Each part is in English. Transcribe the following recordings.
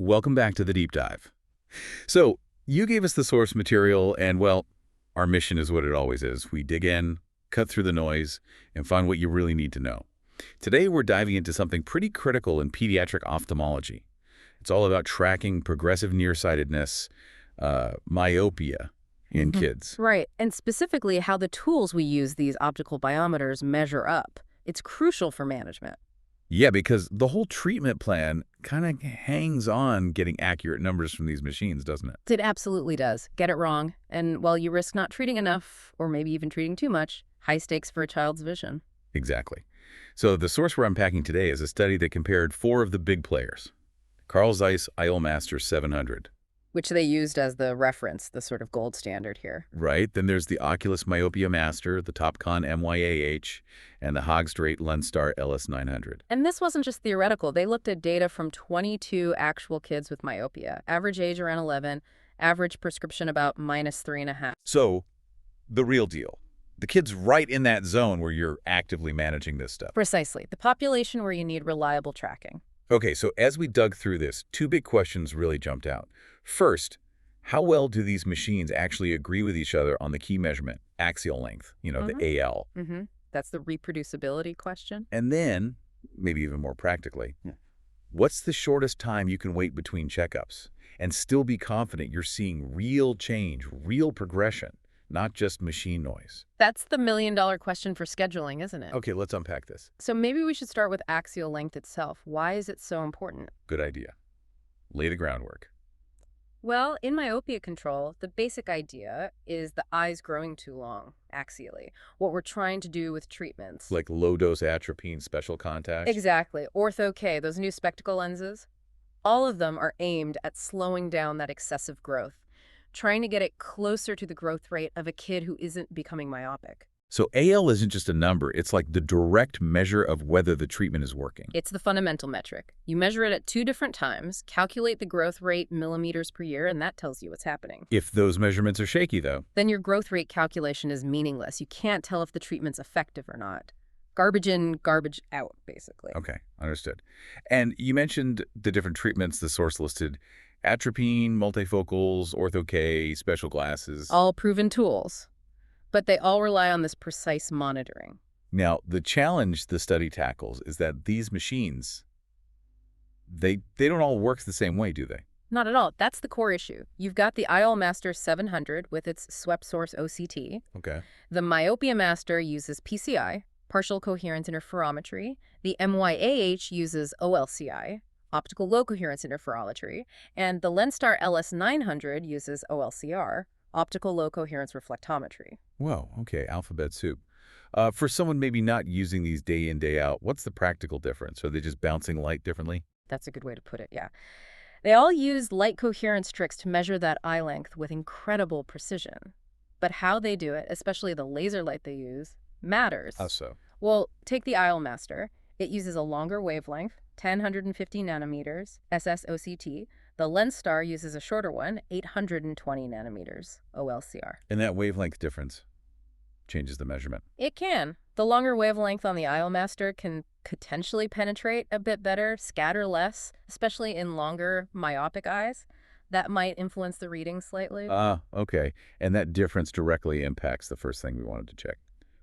Welcome back to the deep dive. So, you gave us the source material, and well, our mission is what it always is. We dig in, cut through the noise, and find what you really need to know. Today, we're diving into something pretty critical in pediatric ophthalmology. It's all about tracking progressive nearsightedness, myopia, in kids. Right, and specifically how the tools we use these optical biometers measure up. It's crucial for management. Yeah, because the whole treatment plan kind of hangs on getting accurate numbers from these machines, doesn't it? It absolutely does. Get it wrong, and well, you risk not treating enough, or maybe even treating too much. High stakes for a child's vision. Exactly. So the source we're unpacking today is a study that compared 4 of the big players. Carl Zeiss IOLMaster 700. Which they used as the reference, the sort of gold standard here. Right. Then there's the Oculus Myopia Master, the Topcon MYAH, and the Hogstraight Lenstar LS900. And this wasn't just theoretical. They looked at data from 22 actual kids with myopia. Average age around 11, average prescription about -3.5. So, the real deal. The kid's right in that zone where you're actively managing this stuff. Precisely. The population where you need reliable tracking. Okay, so as we dug through this, 2 big questions really jumped out. First, how well do these machines actually agree with each other on the key measurement, axial length, the AL? That's the reproducibility question. And then, maybe even more practically, what's the shortest time you can wait between checkups and still be confident you're seeing real change, real progression, not just machine noise? That's the million-dollar question for scheduling, isn't it? Okay, let's unpack this. So maybe we should start with axial length itself. Why is it so important? Good idea. Lay the groundwork. Well, in myopia control, the basic idea is the eye's growing too long, axially. What we're trying to do with treatments. Like low-dose atropine special contacts? Exactly. Ortho K, those new spectacle lenses, all of them are aimed at slowing down that excessive growth, trying to get it closer to the growth rate of a kid who isn't becoming myopic. So AL isn't just a number, it's like the direct measure of whether the treatment is working. It's the fundamental metric. You measure it at 2 different times, calculate the growth rate millimeters per year, and that tells you what's happening. If those measurements are shaky, though, then your growth rate calculation is meaningless. You can't tell if the treatment's effective or not. Garbage in, garbage out, basically. Okay, understood. And you mentioned the different treatments the source listed: atropine, multifocals, ortho K, special glasses. All proven tools. But they all rely on this precise monitoring. Now, the challenge the study tackles is that these machines, they don't all work the same way, do they? Not at all. That's the core issue. You've got the IOLMaster 700 with its swept source OCT. Okay. The Myopia Master uses PCI, partial coherence interferometry. The MYAH uses OLCI, optical low coherence interferometry. And the Lenstar LS900 uses OLCR, optical low coherence reflectometry. Whoa, okay, alphabet soup. For someone maybe not using these day in, day out, what's the practical difference? Are they just bouncing light differently? That's a good way to put it, yeah. They all use light coherence tricks to measure that eye length with incredible precision. But how they do it, especially the laser light they use, matters. How so? Well, take the IOLMaster. It uses a longer wavelength, 1,050 nanometers, SSOCT. The Lenstar uses a shorter one, 820 nanometers, OLCR. And that wavelength difference changes the measurement. It can. The longer wavelength on the IOLMaster can potentially penetrate a bit better, scatter less, especially in longer myopic eyes. That might influence the reading slightly. Okay. And that difference directly impacts the first thing we wanted to check: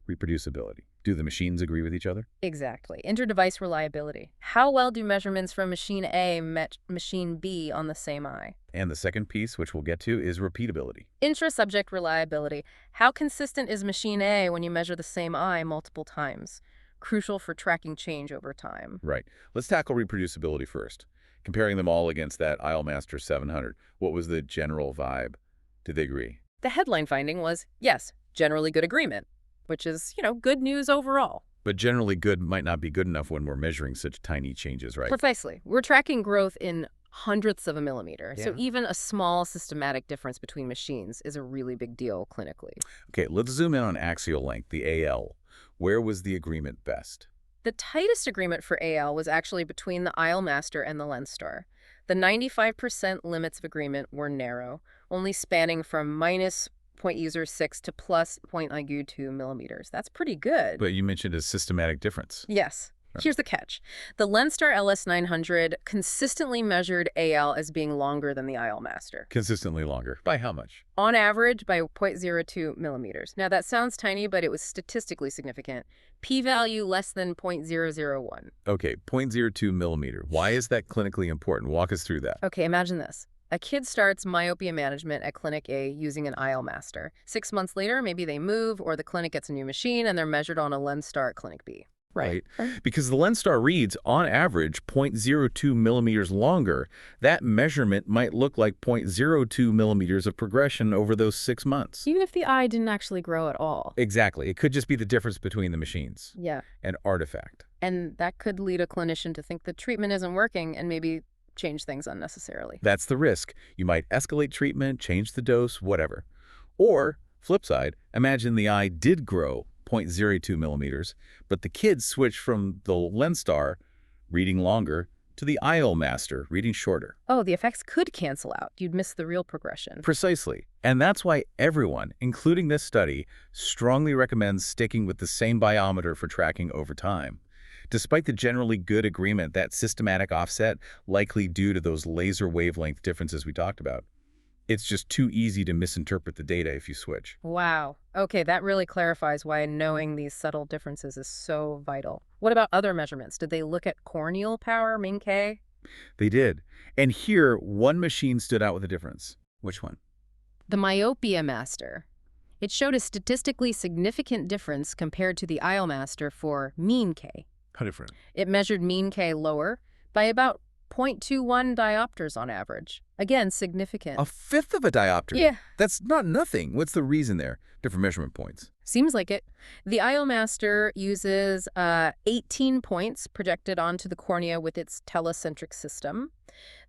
reproducibility. Do the machines agree with each other? Exactly. Inter-device reliability. How well do measurements from machine A match machine B on the same eye? And the second piece, which we'll get to, is repeatability. Intra-subject reliability. How consistent is machine A when you measure the same eye multiple times? Crucial for tracking change over time. Right. Let's tackle reproducibility first. Comparing them all against that IOLMaster 700, what was the general vibe? Did they agree? The headline finding was, yes, generally good agreement, which is, good news overall. But generally good might not be good enough when we're measuring such tiny changes, right? Precisely. We're tracking growth in hundredths of a millimeter. Yeah. So even a small systematic difference between machines is a really big deal clinically. Okay, let's zoom in on axial length, the AL. Where was the agreement best? The tightest agreement for AL was actually between the IOLMaster and the Lenstar. The 95% limits of agreement were narrow, only spanning from -0.06 to +0.2 millimeters. That's pretty good. But you mentioned a systematic difference. Yes. Here's the catch. The Lenstar LS900 consistently measured AL as being longer than the IOL Master. Consistently longer. By how much? On average, by 0.02 millimeters. Now, that sounds tiny, but it was statistically significant. P-value less than 0.001. Okay, 0.02 millimeter. Why is that clinically important? Walk us through that. Okay, imagine this. A kid starts myopia management at Clinic A using an IOL Master. 6 months later, maybe they move, or the clinic gets a new machine, and they're measured on a Lenstar at Clinic B. Right. Because the Lenstar reads, on average, 0.02 millimeters longer. That measurement might look like 0.02 millimeters of progression over those 6 months. Even if the eye didn't actually grow at all. Exactly. It could just be the difference between the machines. Yeah. An artifact. And that could lead a clinician to think the treatment isn't working and maybe change things unnecessarily. That's the risk. You might escalate treatment, change the dose, whatever. Or, flip side, imagine the eye did grow 0.02 millimeters, but the kids switched from the Lenstar, reading longer, to the IOL Master, reading shorter. Oh, the effects could cancel out. You'd miss the real progression. Precisely. And that's why everyone, including this study, strongly recommends sticking with the same biometer for tracking over time. Despite the generally good agreement that systematic offset likely due to those laser wavelength differences we talked about, it's just too easy to misinterpret the data if you switch. Wow. Okay, that really clarifies why knowing these subtle differences is so vital. What about other measurements? Did they look at corneal power, min K? They did. And here, one machine stood out with a difference. Which one? The MYOPIA Master. It showed a statistically significant difference compared to the IOL Master for mean K. How different? It measured mean K lower by about 0.21 diopters on average. Again, significant. A fifth of a diopter? Yeah. That's not nothing. What's the reason there? Different measurement points. Seems like it. The IOL Master uses 18 points projected onto the cornea with its telecentric system.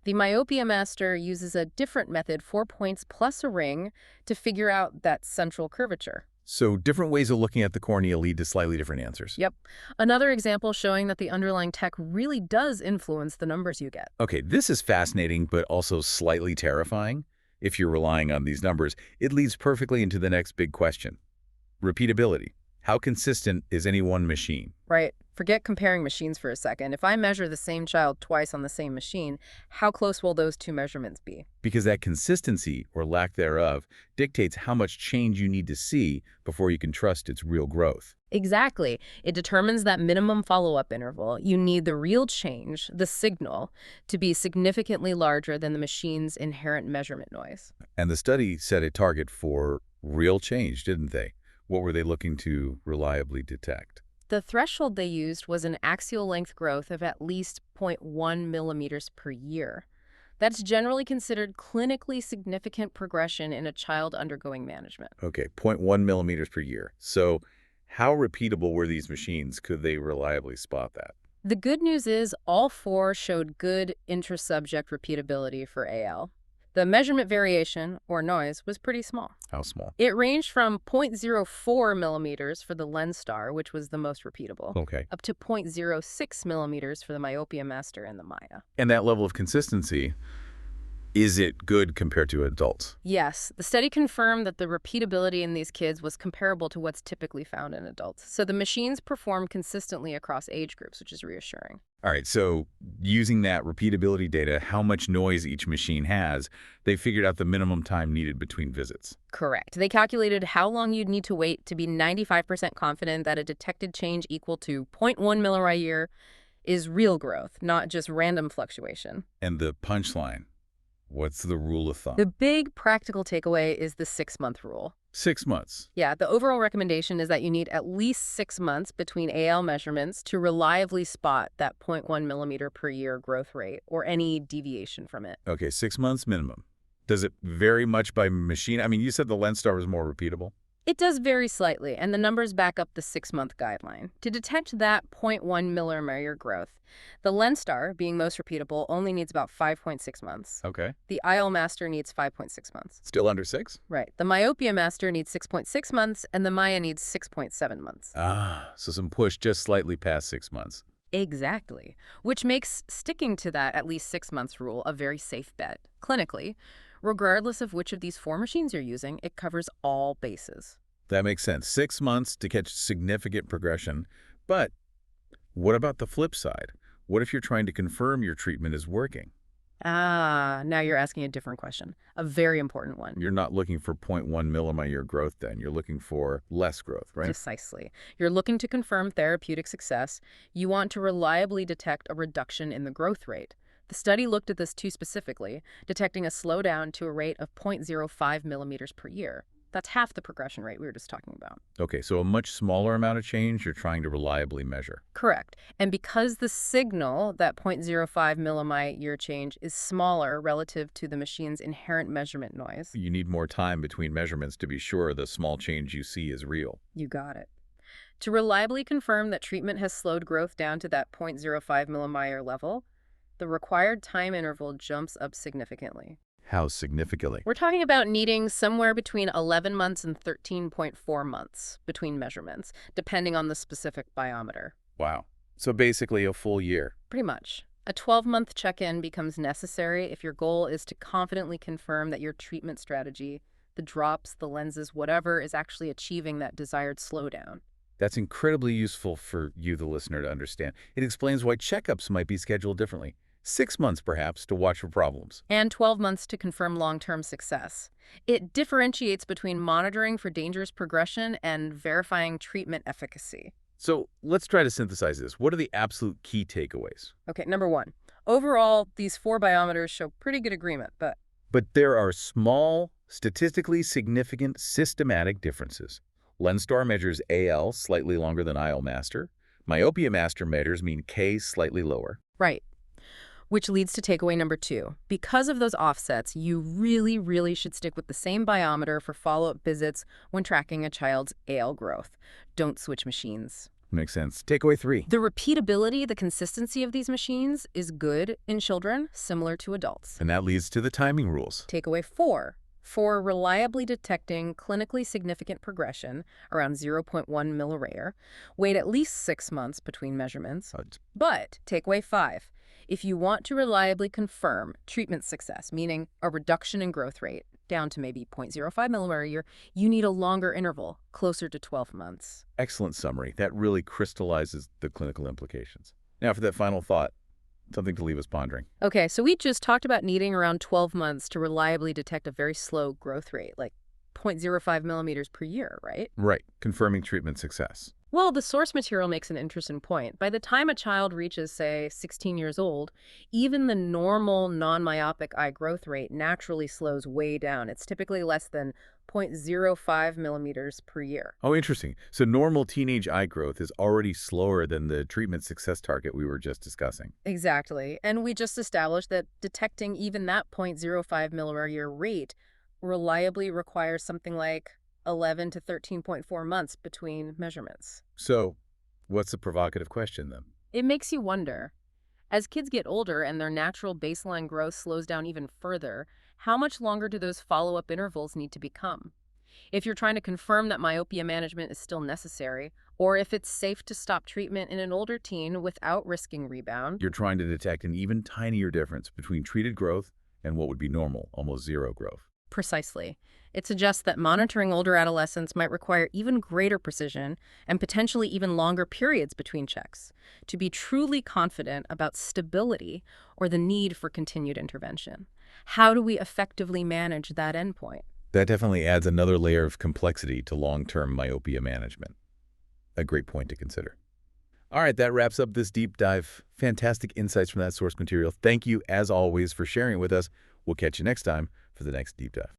The MYOPIA Master uses a different method, 4 points plus a ring, to figure out that central curvature. So different ways of looking at the cornea lead to slightly different answers. Yep. Another example showing that the underlying tech really does influence the numbers you get. Okay, this is fascinating, but also slightly terrifying. If you're relying on these numbers, it leads perfectly into the next big question. Repeatability. How consistent is any one machine? Right. Forget comparing machines for a second. If I measure the same child twice on the same machine, how close will those two measurements be? Because that consistency, or lack thereof, dictates how much change you need to see before you can trust its real growth. Exactly. It determines that minimum follow-up interval. You need the real change, the signal, to be significantly larger than the machine's inherent measurement noise. And the study set a target for real change, didn't they? What were they looking to reliably detect? The threshold they used was an axial length growth of at least 0.1 millimeters per year. That's generally considered clinically significant progression in a child undergoing management. Okay, 0.1 millimeters per year. So how repeatable were these machines? Could they reliably spot that? The good news is all four showed good intra-subject repeatability for AL. The measurement variation, or noise, was pretty small. How small? It ranged from 0.04 millimeters for the Lenstar, which was the most repeatable, Okay. up to 0.06 millimeters for the MYOPIA Master and the Maya. And that level of consistency, is it good compared to adults? Yes, the study confirmed that the repeatability in these kids was comparable to what's typically found in adults. So the machines performed consistently across age groups, which is reassuring. All right, so using that repeatability data, how much noise each machine has, they figured out the minimum time needed between visits. Correct. They calculated how long you'd need to wait to be 95% confident that a detected change equal to 0.1 millirad a year is real growth, not just random fluctuation. And the punchline, what's the rule of thumb? The big practical takeaway is the 6-month rule. 6 months. Yeah, the overall recommendation is that you need at least 6 months between AL measurements to reliably spot that 0.1 millimeter per year growth rate or any deviation from it. Okay, 6 months minimum. Does it vary much by machine? I mean, you said the Lenstar was more repeatable. It does vary slightly, and the numbers back up the 6-month guideline. To detect that 0.1 millimeter growth, the Lenstar, being most repeatable, only needs about 5.6 months. Okay. The IOL Master needs 5.6 months. Still under 6? Right. The MYOPIA Master needs 6.6 months, and the Maya needs 6.7 months. Ah, so some push just slightly past 6 months. Exactly. Which makes sticking to that at least 6 months rule a very safe bet. Clinically, regardless of which of these 4 machines you're using, it covers all bases. That makes sense. 6 months to catch significant progression. But What about the flip side? What if you're trying to confirm your treatment is working? Ah, now you're asking a different question, a very important one. You're not looking for 0.1 millimolar growth then. You're looking for less growth, right? Precisely. You're looking to confirm therapeutic success. You want to reliably detect a reduction in the growth rate. The study looked at this too specifically, detecting a slowdown to a rate of 0.05 millimeters per year. That's half the progression rate we were just talking about. Okay, so a much smaller amount of change you're trying to reliably measure. Correct. And because the signal, that 0.05 millimite year change, is smaller relative to the machine's inherent measurement noise. You need more time between measurements to be sure the small change you see is real. You got it. To reliably confirm that treatment has slowed growth down to that 0.05 millimire level, the required time interval jumps up significantly. How significantly? We're talking about needing somewhere between 11 months and 13.4 months between measurements, depending on the specific biometer. Wow. So basically a full year. Pretty much. A 12-month check-in becomes necessary if your goal is to confidently confirm that your treatment strategy, the drops, the lenses, whatever, is actually achieving that desired slowdown. That's incredibly useful for you, the listener, to understand. It explains why checkups might be scheduled differently. 6 months, perhaps, to watch for problems. And 12 months to confirm long-term success. It differentiates between monitoring for dangerous progression and verifying treatment efficacy. So let's try to synthesize this. What are the absolute key takeaways? Okay, number one. Overall, these 4 biometers show pretty good agreement, but there are small, statistically significant, systematic differences. LensStar measures AL slightly longer than IL master. Myopia master measures mean K slightly lower. right. Which leads to takeaway number 2. Because of those offsets, you really should stick with the same biometer for follow-up visits when tracking a child's AL growth. Don't switch machines. Makes sense. Takeaway 3. The repeatability, the consistency of these machines is good in children, similar to adults. And that leads to the timing rules. Takeaway 4. For reliably detecting clinically significant progression, around 0.1 millirare, wait at least 6 months between measurements. But takeaway 5. If you want to reliably confirm treatment success, meaning a reduction in growth rate down to maybe 0.05 millimere a year, you need a longer interval, closer to 12 months. Excellent summary. That really crystallizes the clinical implications. Now for that final thought, something to leave us pondering. Okay, so we just talked about needing around 12 months to reliably detect a very slow growth rate, like 0.05 millimeters per year, right? Right. Confirming treatment success. Well, the source material makes an interesting point. By the time a child reaches, say, 16 years old, even the normal non-myopic eye growth rate naturally slows way down. It's typically less than 0.05 millimeters per year. Oh, interesting. So normal teenage eye growth is already slower than the treatment success target we were just discussing. Exactly. And we just established that detecting even that 0.05 millimeter a year rate reliably requires something like 11 to 13.4 months between measurements. So what's the provocative question then? It makes you wonder, as kids get older and their natural baseline growth slows down even further, how much longer do those follow-up intervals need to become? If you're trying to confirm that myopia management is still necessary, or if it's safe to stop treatment in an older teen without risking rebound. You're trying to detect an even tinier difference between treated growth and what would be normal, almost zero growth. Precisely. It suggests that monitoring older adolescents might require even greater precision and potentially even longer periods between checks to be truly confident about stability or the need for continued intervention. How do we effectively manage that endpoint? That definitely adds another layer of complexity to long-term myopia management. A great point to consider. All right, that wraps up this deep dive. Fantastic insights from that source material. Thank you, as always, for sharing it with us. We'll catch you next time for the next deep dive.